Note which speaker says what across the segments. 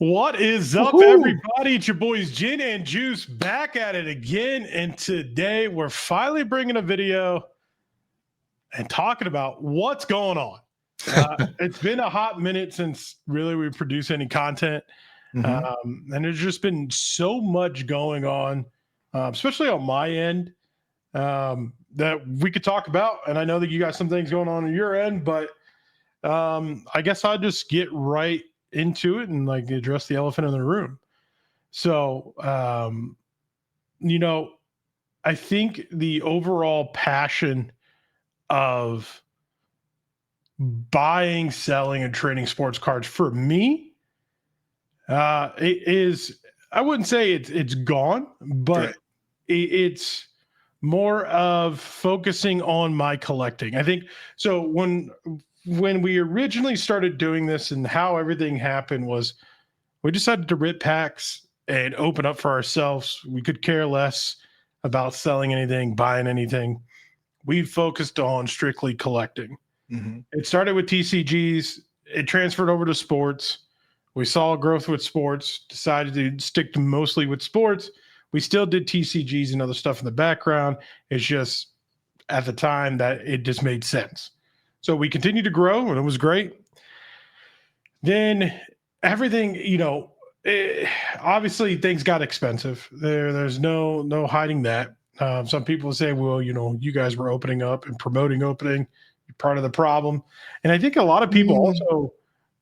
Speaker 1: What is up,
Speaker 2: Woohoo!
Speaker 1: everybody? It's your boys Gin and Juice back at it again. And today we're finally bringing a video and talking about what's going on. It's been a hot minute since really we produced any content. And there's just been so much going on, especially on my end, that we could talk about. And I know that you got some things going on your end, but I guess I'll just get right into it and like address the elephant in the room. So, I think the overall passion of buying, selling, and trading sports cards for me, it is, I wouldn't say it's gone, but it's more of focusing on my collecting. I think so. When we originally started doing this and how everything happened was we decided to rip packs and open up for ourselves. We could care less about selling anything, buying anything. We focused on strictly collecting. It started with TCGs. It transferred over to sports. We saw growth with sports, decided to stick to mostly with sports. We still did TCGs and other stuff in the background. It's just at the time that it just made sense. So we continued to grow and it was great. Then everything, obviously things got expensive. There's no hiding that. Some people say, well, you guys were opening up and promoting opening. You're part of the problem. And I think a lot of people also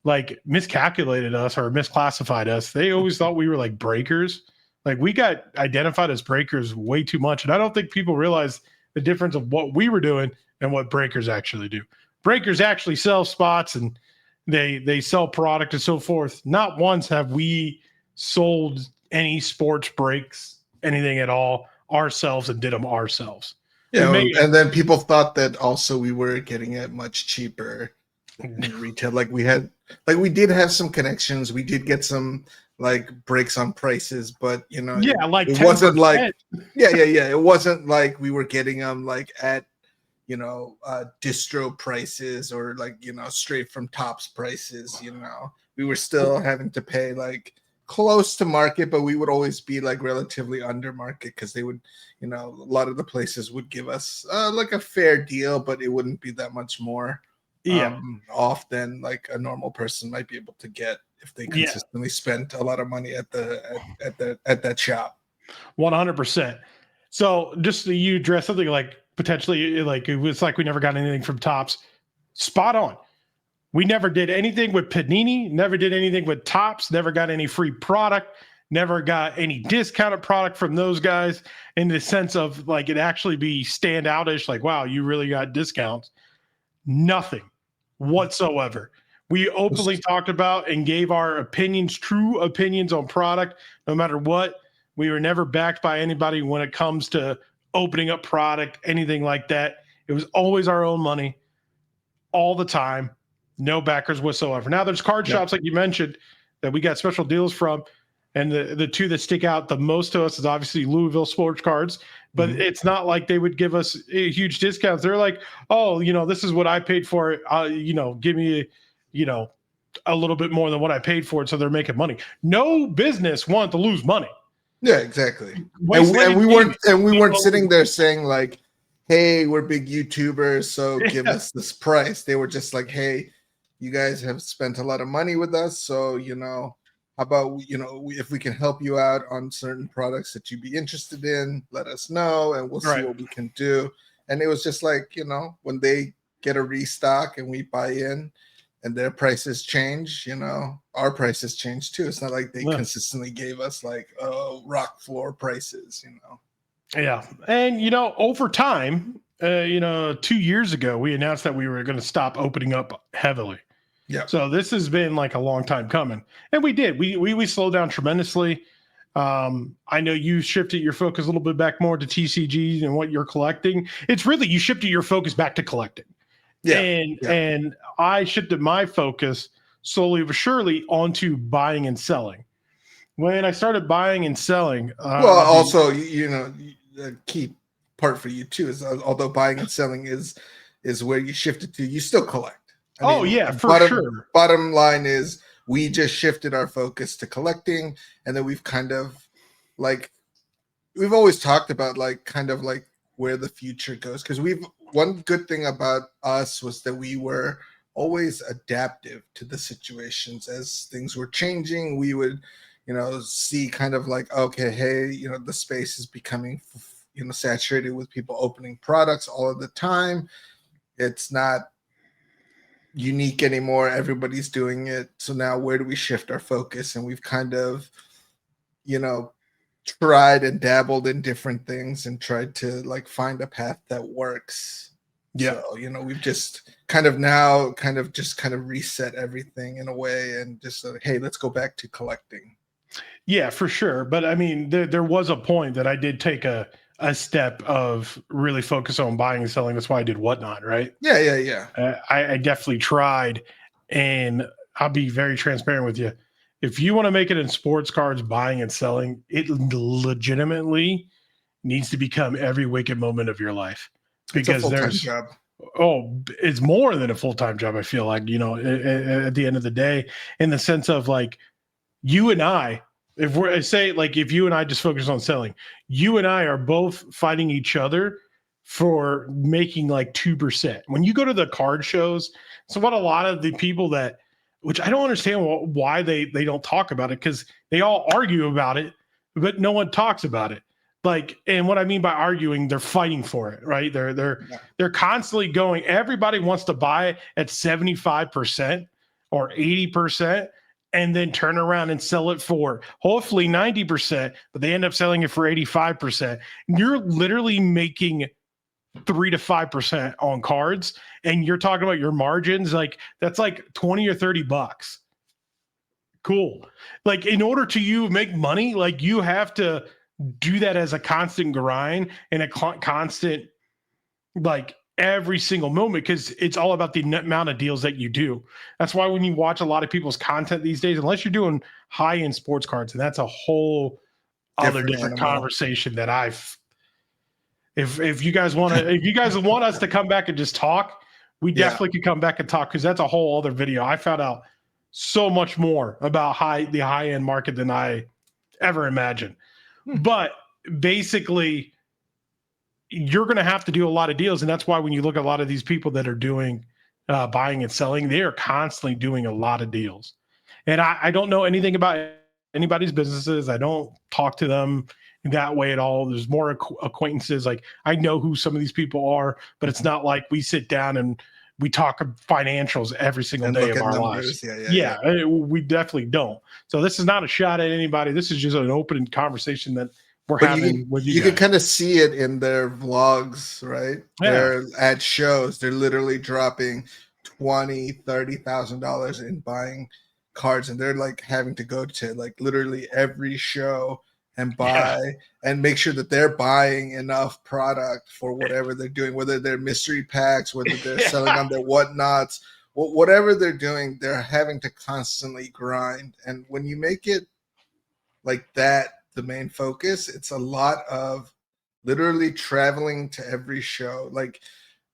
Speaker 1: like miscalculated us or misclassified us. They always thought we were like breakers. Like we got identified as breakers way too much. And I don't think people realize the difference of what we were doing and what breakers actually do. Breakers actually sell spots and they sell product and so forth. Not once have we sold any sports breaks, anything at all ourselves and did them ourselves.
Speaker 2: Yeah, and then people thought that also we were getting it much cheaper in retail. Like we did have some connections. We did get some like breaks on prices, but it wasn't like it wasn't like we were getting them like at distro prices or like straight from Tops prices. We were still having to pay like close to market, but we would always be like relatively under market because they would, a lot of the places would give us like a fair deal, but it wouldn't be that much more off than like a normal person might be able to get if they consistently spent a lot of money at that shop.
Speaker 1: 100%. So just you address something like potentially like it was like we never got anything from Tops. Spot on. We never did anything with Panini, never did anything with Tops, never got any free product, never got any discounted product from those guys in the sense of like it actually be standoutish, like, wow, you really got discounts. Nothing whatsoever. We openly talked about and gave our opinions, true opinions on product, no matter what. We were never backed by anybody when it comes to opening up product, anything like that. It was always our own money all the time. No backers whatsoever. Now there's card shops like you mentioned that we got special deals from. And the two that stick out the most to us is obviously Louisville Sports Cards, but it's not like they would give us huge discounts. They're like, oh, this is what I paid for it. Give me, a little bit more than what I paid for it. So they're making money. No business wanted to lose money.
Speaker 2: Yeah, exactly. And we weren't sitting there saying like, hey, we're big YouTubers, so give us this price. They were just like, hey, you guys have spent a lot of money with us, so how about if we can help you out on certain products that you'd be interested in, let us know and we'll see what we can do. And it was just like, when they get a restock and we buy in and their prices change, our prices change too. It's not like they consistently gave us like rock floor prices,
Speaker 1: Yeah. And, over time, 2 years ago, we announced that we were going to stop opening up heavily.
Speaker 2: Yeah.
Speaker 1: So this has been like a long time coming. And we did. We slowed down tremendously. I know you shifted your focus a little bit back more to TCGs and what you're collecting. It's really, you shifted your focus back to collecting. Yeah. And I shifted my focus slowly but surely onto buying and selling. When I started buying and selling.
Speaker 2: Also, the key part for you too is although buying and selling is where you shifted to, you still collect.
Speaker 1: For sure.
Speaker 2: Bottom line is We just shifted our focus to collecting, and then we've kind of like we've always talked about like kind of like where the future goes, because one good thing about us was that we were always adaptive to the situations as things were changing. We would, see kind of like, okay, hey, the space is becoming, saturated with people opening products all of the time. It's not unique anymore. Everybody's doing it. So now where do we shift our focus? And we've kind of, tried and dabbled in different things and tried to like find a path that works.
Speaker 1: Yeah.
Speaker 2: So, we've just kind of reset everything in a way and just said, hey, let's go back to collecting.
Speaker 1: Yeah, for sure. But I mean, there was a point that I did take a step of really focus on buying and selling. That's why I did Whatnot, right?
Speaker 2: Yeah.
Speaker 1: I definitely tried, and I'll be very transparent with you. If you want to make it in sports cards, buying and selling, it legitimately needs to become every wicked moment of your life,
Speaker 2: It's a
Speaker 1: because
Speaker 2: full-time job.
Speaker 1: It's more than a full-time job. I feel like, at the end of the day, in the sense of like you and I, if you and I just focus on selling, you and I are both fighting each other for making like 2%. When you go to the card shows, so what a lot of the people which I don't understand why they don't talk about it, because they all argue about it, but no one talks about it. Like, and what I mean by arguing, they're fighting for it, right? They're constantly going. Everybody wants to buy at 75% or 80%, and then turn around and sell it for hopefully 90%, but they end up selling it for 85%. You're literally making 3 to 5% on cards, and you're talking about your margins. Like, that's like 20 or 30 bucks. Cool. Like, in order to you make money, like, you have to do that as a constant grind and a constant, like, every single moment, because it's all about the amount of deals that you do. That's why when you watch a lot of people's content these days, unless you're doing high-end sports cards, and that's a whole other different conversation that if you guys want us to come back and just talk, we definitely could come back and talk, because that's a whole other video. I found out so much more about the high-end market than I ever imagined. But basically, you're going to have to do a lot of deals. And that's why when you look at a lot of these people that are doing buying and selling, they are constantly doing a lot of deals. And I don't know anything about anybody's businesses. I don't talk to them that way at all. There's more acquaintances. Like, I know who some of these people are, but it's not like we sit down and we talk financials every single day of our lives. Yeah, we definitely don't. So this is not a shot at anybody. This is just an open conversation that we're having with you.
Speaker 2: You can kind of see it in their vlogs, right? Yeah. They're at shows. They're literally dropping $20,000-$30,000 in buying cards, and they're like having to go to like literally every show and buy and make sure that they're buying enough product for whatever they're doing, whether they're mystery packs, whether they're selling on their whatnots, whatever they're doing, they're having to constantly grind. And when you make it like that the main focus, it's a lot of literally traveling to every show. Like,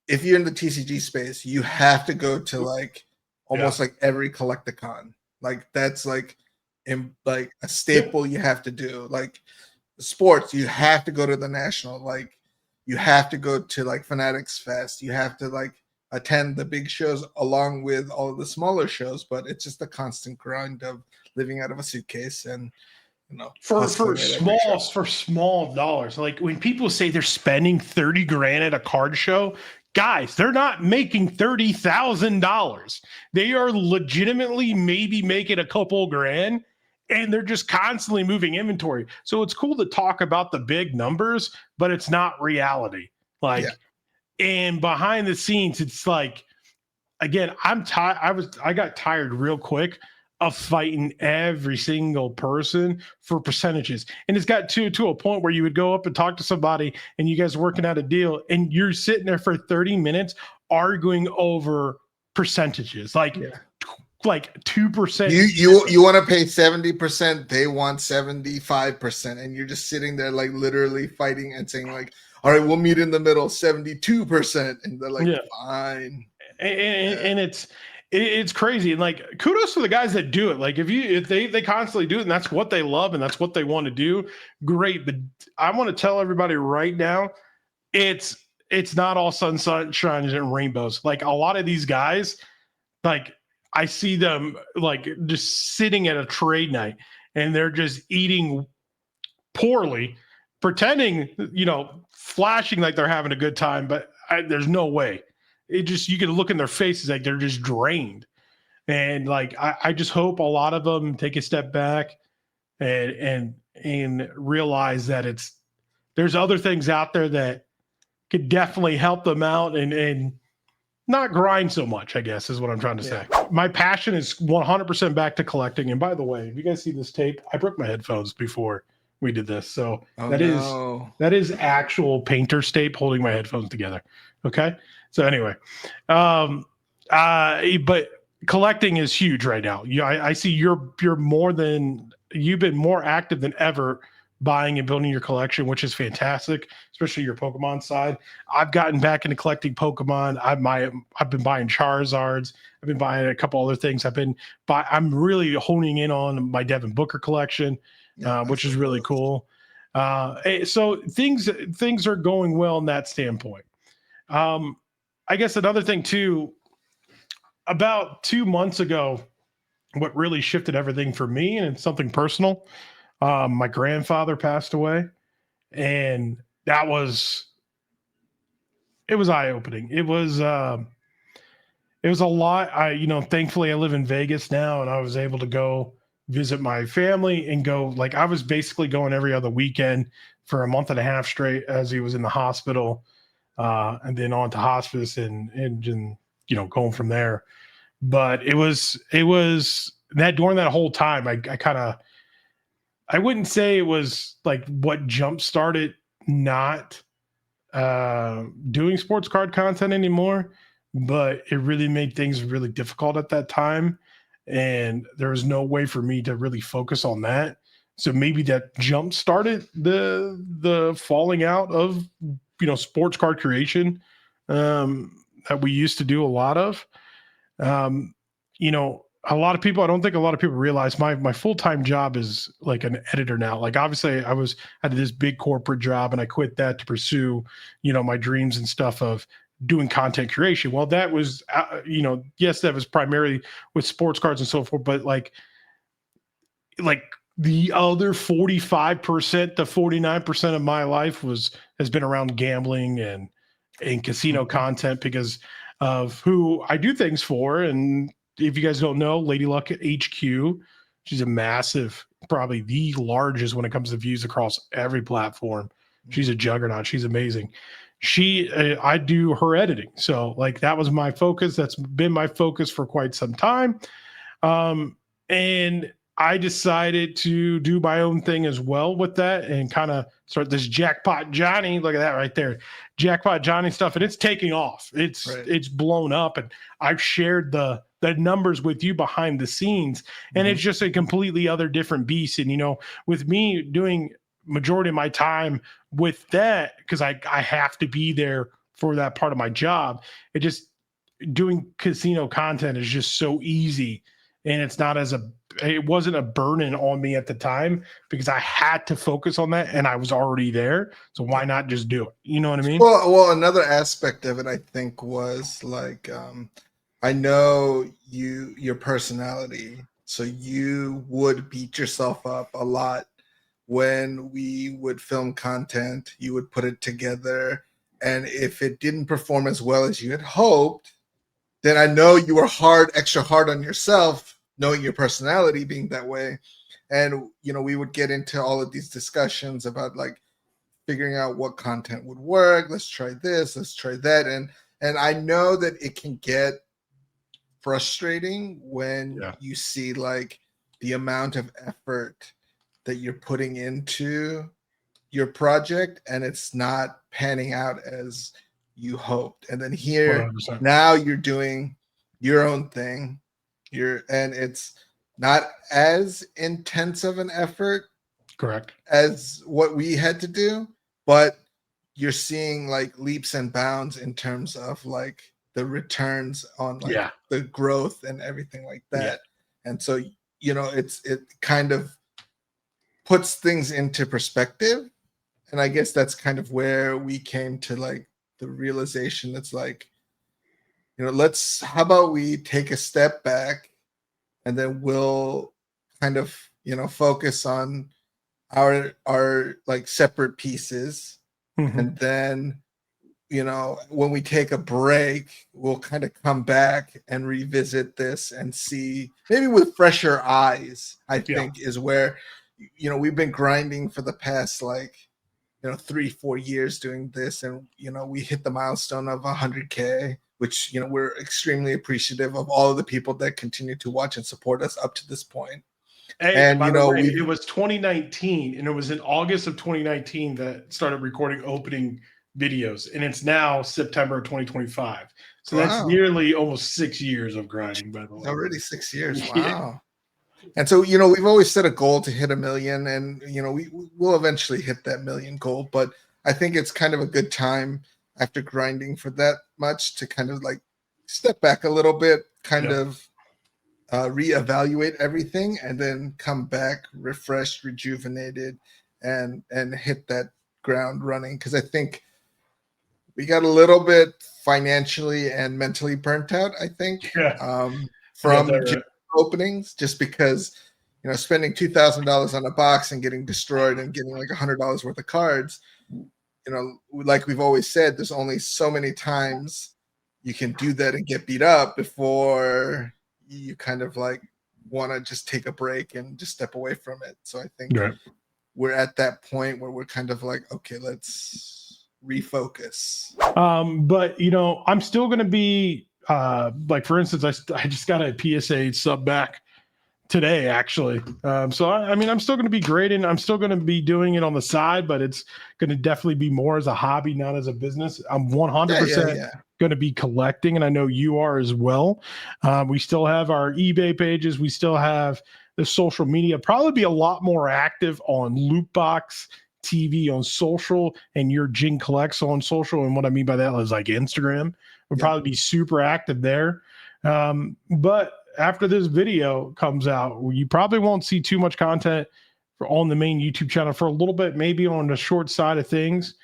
Speaker 2: if you're in the TCG space, you have to go to like almost like every collecticon. Like, that's like like a staple you have to do. Like sports, you have to go to the national. Like, you have to go to like Fanatics Fest. You have to like attend the big shows along with all of the smaller shows. But it's just a constant grind of living out of a suitcase and
Speaker 1: for small dollars. Like, when people say they're spending 30 grand at a card show, guys, they're not making $30,000. They are legitimately maybe making a couple grand, and they're just constantly moving inventory. So it's cool to talk about the big numbers, but it's not reality. Like, and behind the scenes, it's like, again, I'm tired. I got tired real quick of fighting every single person for percentages. And it's got to a point where you would go up and talk to somebody and you guys are working out a deal and you're sitting there for 30 minutes arguing over percentages. Like 2%.
Speaker 2: You want to pay 70%, they want 75%. And you're just sitting there like literally fighting and saying like, all right, we'll meet in the middle, 72%. And they're like, fine.
Speaker 1: And it's crazy. And like, kudos to the guys that do it. Like if they constantly do it and that's what they love and that's what they want to do, great. But I want to tell everybody right now, it's not all sunshine and rainbows. Like a lot of these guys, like I see them like just sitting at a trade night and they're just eating poorly, pretending, flashing like they're having a good time, but there's no way. You can look in their faces like they're just drained. And like I just hope a lot of them take a step back and realize that there's other things out there that could definitely help them out and not grind so much, I guess is what I'm trying to say. My passion is 100% back to collecting. And by the way, if you guys see this tape, I broke my headphones before we did this. So that is actual painter's tape holding my headphones together. Okay. So anyway, but collecting is huge right now. I see you've been more active than ever buying and building your collection, which is fantastic, especially your Pokemon side. I've gotten back into collecting Pokemon. I've been buying Charizards. I've been buying a couple other things. I'm really honing in on my Devin Booker collection, which is really cool. So things are going well in that standpoint. I guess another thing too, about 2 months ago, what really shifted everything for me, and it's something personal. My grandfather passed away, and it was eye-opening. It was a lot. Thankfully I live in Vegas now, and I was able to go visit my family and go, like, I was basically going every other weekend for a month and a half straight as he was in the hospital, and then on to hospice and going from there. But it was that during that whole time, I wouldn't say it was like what jump started not doing sports card content anymore, but it really made things really difficult at that time. And there was no way for me to really focus on that. So maybe that jump started the falling out of, sports card creation that we used to do a lot of. I don't think a lot of people realize my full-time job is like an editor now. Like obviously I had this big corporate job and I quit that to pursue, my dreams and stuff of doing content creation. Well, that was, yes, that was primarily with sports cards and so forth, but like the other 45% to 49% of my life has been around gambling and casino content because of who I do things for. And if you guys don't know, Lady Luck at HQ, she's a massive, probably the largest when it comes to views across every platform. She's a juggernaut. She's amazing. I do her editing. So like that was my focus. That's been my focus for quite some time. And I decided to do my own thing as well with that and kind of start this Jackpot Johnny. Look at that right there. Jackpot Johnny stuff. And it's taking off. It's blown up. And I've shared the numbers with you behind the scenes. And it's just a completely other different beast. And, with me doing majority of my time with that, because I have to be there for that part of my job, doing casino content is just so easy. And it wasn't a burden on me at the time because I had to focus on that and I was already there. So why not just do it? You know what I mean?
Speaker 2: Well, another aspect of it, I think, was like, I know your personality. So you would beat yourself up a lot when we would film content. You would put it together. And if it didn't perform as well as you had hoped, then I know you were extra hard on yourself, knowing your personality being that way. And, we would get into all of these discussions about like figuring out what content would work. Let's try this, let's try that. And I know that it can get frustrating when you see like the amount of effort that you're putting into your project and it's not panning out as you hoped. And then here 100%. Now you're doing your own thing. And it's not as intense of an effort,
Speaker 1: correct,
Speaker 2: as what we had to do, but you're seeing like leaps and bounds in terms of like the returns on like
Speaker 1: Yeah.
Speaker 2: the growth and everything like that.
Speaker 1: Yeah.
Speaker 2: And so, you know, it kind of puts things into perspective. And I guess that's kind of where we came to like the realization that's like, you know, how about we take a step back and then we'll kind of, you know, focus on our like separate pieces.
Speaker 1: Mm-hmm.
Speaker 2: And then, you know, when we take a break, we'll kind of come back and revisit this and see maybe with fresher eyes, I think is where, you know, we've been grinding for the past like, you know, 3-4 years doing this. And, you know, we hit the milestone of 100K, which, you know, we're extremely appreciative of all of the people that continue to watch and support us up to this point.
Speaker 1: Hey,
Speaker 2: And,
Speaker 1: by
Speaker 2: you
Speaker 1: the
Speaker 2: know,
Speaker 1: way, it was 2019, and it was in August of 2019 that started recording opening videos, and it's now September of 2025. So that's nearly almost 6 years of grinding, by the way.
Speaker 2: Already 6 years. Wow. And so, you know, we've always set a goal to hit 1 million, and, you know, we'll eventually hit that 1 million goal. But I think it's kind of a good time after grinding for that much to kind of like step back a little bit, kind of reevaluate everything, and then come back refreshed, rejuvenated, and hit that ground running. Because I think we got a little bit financially and mentally burnt out, I think, from openings, just because, you know, spending $2,000 on a box and getting destroyed and getting like $100 worth of cards, you know, like we've always said, there's only so many times you can do that and get beat up before you kind of like want to just take a break and just step away from it. So I think we're at that point where we're kind of like, okay, let's refocus.
Speaker 1: But, you know, I'm still going to be like, for instance, I just got a PSA sub back today, actually. So, I mean, I'm still going to be grading. I'm still going to be doing it on the side, but it's going to definitely be more as a hobby, not as a business. I'm 100% going to be collecting, and I know you are as well. We still have our eBay pages. We still have the social media. Probably be a lot more active on Lootbox TV on social, and your Jin Collects on social. And what I mean by that is like Instagram. We'll probably be super active there. But after this video comes out, you probably won't see too much content on the main YouTube channel for a little bit, maybe on the short side of things.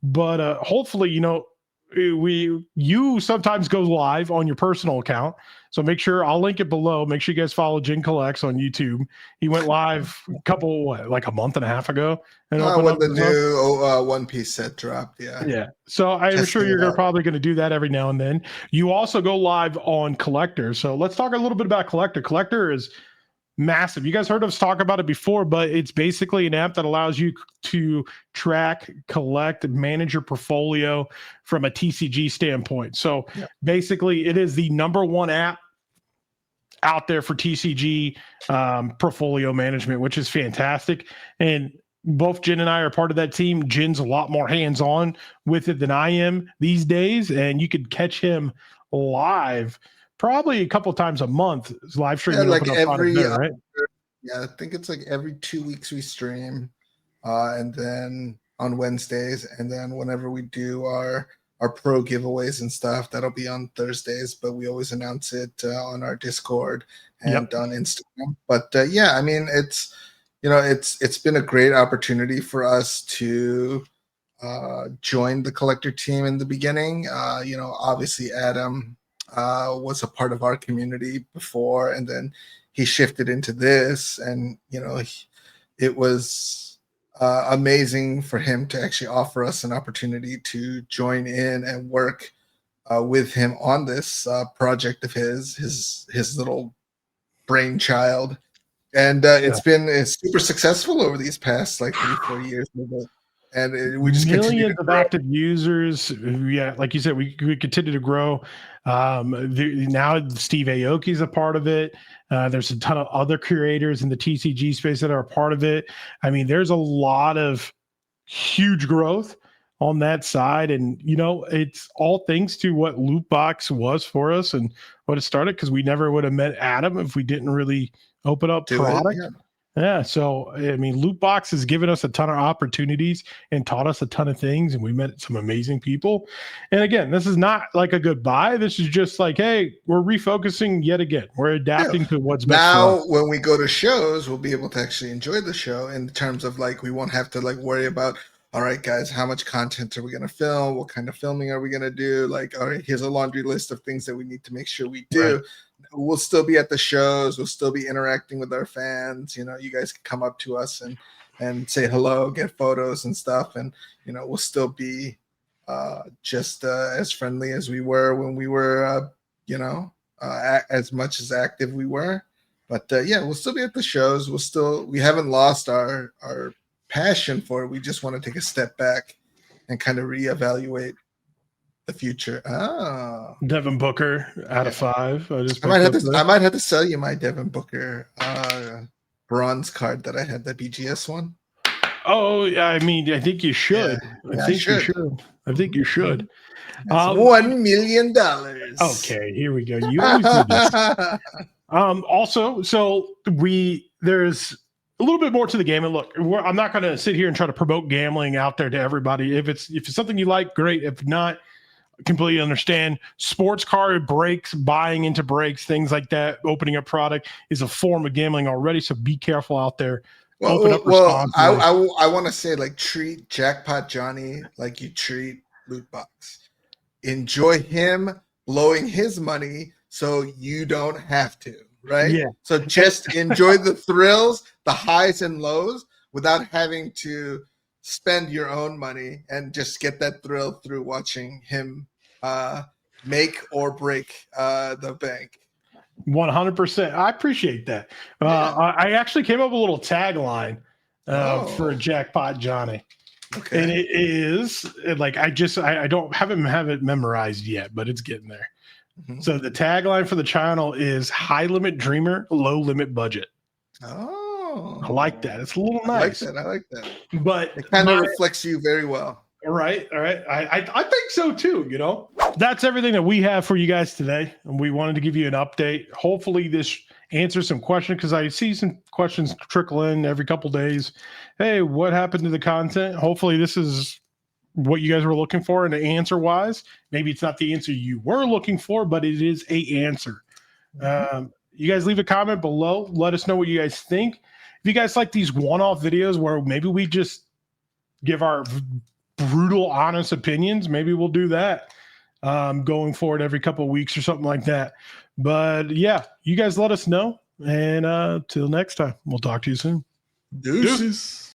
Speaker 1: But hopefully, you know, you sometimes go live on your personal account, so make sure I'll link it below. Make sure you guys follow Jin Collects on YouTube. He went live like a month and a half ago, and
Speaker 2: when the new One Piece set dropped.
Speaker 1: So I'm sure you're probably going to do that every now and then. You also go live on Collector, so let's talk a little bit about Collector. Collector is massive. You guys heard us talk about it before, but it's basically an app that allows you to track, collect, and manage your portfolio from a TCG standpoint. So basically, it is the #1 app out there for TCG portfolio management, which is fantastic. And both Jin and I are part of that team. Jin's a lot more hands-on with it than I am these days, and you could catch him live probably a couple times a month. Live streaming
Speaker 2: like every right? I think it's like every 2 weeks we stream, and then on Wednesdays, and then whenever we do our pro giveaways and stuff, that'll be on Thursdays, but we always announce it on our Discord and on Instagram. But I mean, it's, you know, it's been a great opportunity for us to join the Collector team in the beginning. You know, obviously Adam was a part of our community before, and then he shifted into this, and, you know, it was amazing for him to actually offer us an opportunity to join in and work with him on this project of his little brainchild. And it's super successful over these past like 3-4 years. And we just
Speaker 1: millions of active users. Like you said, we continue to grow. Now Steve Aoki is a part of it. There's a ton of other creators in the TCG space that are a part of it. I mean, there's a lot of huge growth on that side, and, you know, it's all thanks to what Lootbox was for us and what it started, because we never would have met Adam if we didn't really open up product. Yeah, so I mean, Lootbox has given us a ton of opportunities and taught us a ton of things, and we met some amazing people. And again, this is not like a goodbye. This is just like, hey, we're refocusing yet again. We're adapting to what's best for
Speaker 2: Now,
Speaker 1: us.
Speaker 2: when we go to shows, we'll be able to actually enjoy the show in terms of like we won't have to like worry about, all right, guys, how much content are we going to film? What kind of filming are we going to do? Like, all right, here's a laundry list of things that we need to make sure we do.
Speaker 1: Right.
Speaker 2: We'll still be at the shows. We'll still be interacting with our fans. You know, you guys can come up to us and say hello, get photos and stuff. And, you know, we'll still be just as friendly as we were when we were, as much as active we were. But yeah, we'll still be at the shows. We haven't lost our passion for it. We just want to take a step back and kind of reevaluate the future. Oh,
Speaker 1: Devin Booker out of 5.
Speaker 2: I might have to sell you my Devin Booker bronze card that I had, the BGS one.
Speaker 1: Oh, I mean, I think you should.
Speaker 2: Yeah,
Speaker 1: I think you should. I think you should.
Speaker 2: $1 million.
Speaker 1: Okay, here we go. You always do this. Also, so there's a little bit more to the game. And look, I'm not going to sit here and try to promote gambling out there to everybody. If it's something you like, great. If not, completely understand. Sports card breaks, buying into breaks, things like that, opening up product is a form of gambling already. So be careful out there. Open up responsibly.
Speaker 2: I want to say, like, treat Jackpot Johnny like you treat Lootbox. Enjoy him blowing his money so you don't have to, right?
Speaker 1: Yeah.
Speaker 2: So just enjoy the thrills, the highs and lows, without having to spend your own money, and just get that thrill through watching him make or break the bank.
Speaker 1: 100%. I appreciate that. I actually came up with a little tagline for Jackpot Johnny.
Speaker 2: Okay.
Speaker 1: And it is like, I don't have it memorized yet, but it's getting there. Mm-hmm. So the tagline for the channel is high limit dreamer, low limit budget.
Speaker 2: Oh,
Speaker 1: I like that. It's a little nice.
Speaker 2: I like that.
Speaker 1: But
Speaker 2: it kind of reflects you very well.
Speaker 1: All right. I think so too, you know. That's everything that we have for you guys today. And we wanted to give you an update. Hopefully this answers some questions, because I see some questions trickle in every couple days. Hey, what happened to the content? Hopefully this is what you guys were looking for, and answer wise. Maybe it's not the answer you were looking for, but it is an answer. You guys leave a comment below. Let us know what you guys think. If you guys like these one-off videos where maybe we just give our brutal, honest opinions, maybe we'll do that going forward every couple of weeks or something like that. But yeah, you guys let us know. And till next time, we'll talk to you soon.
Speaker 2: Deuces.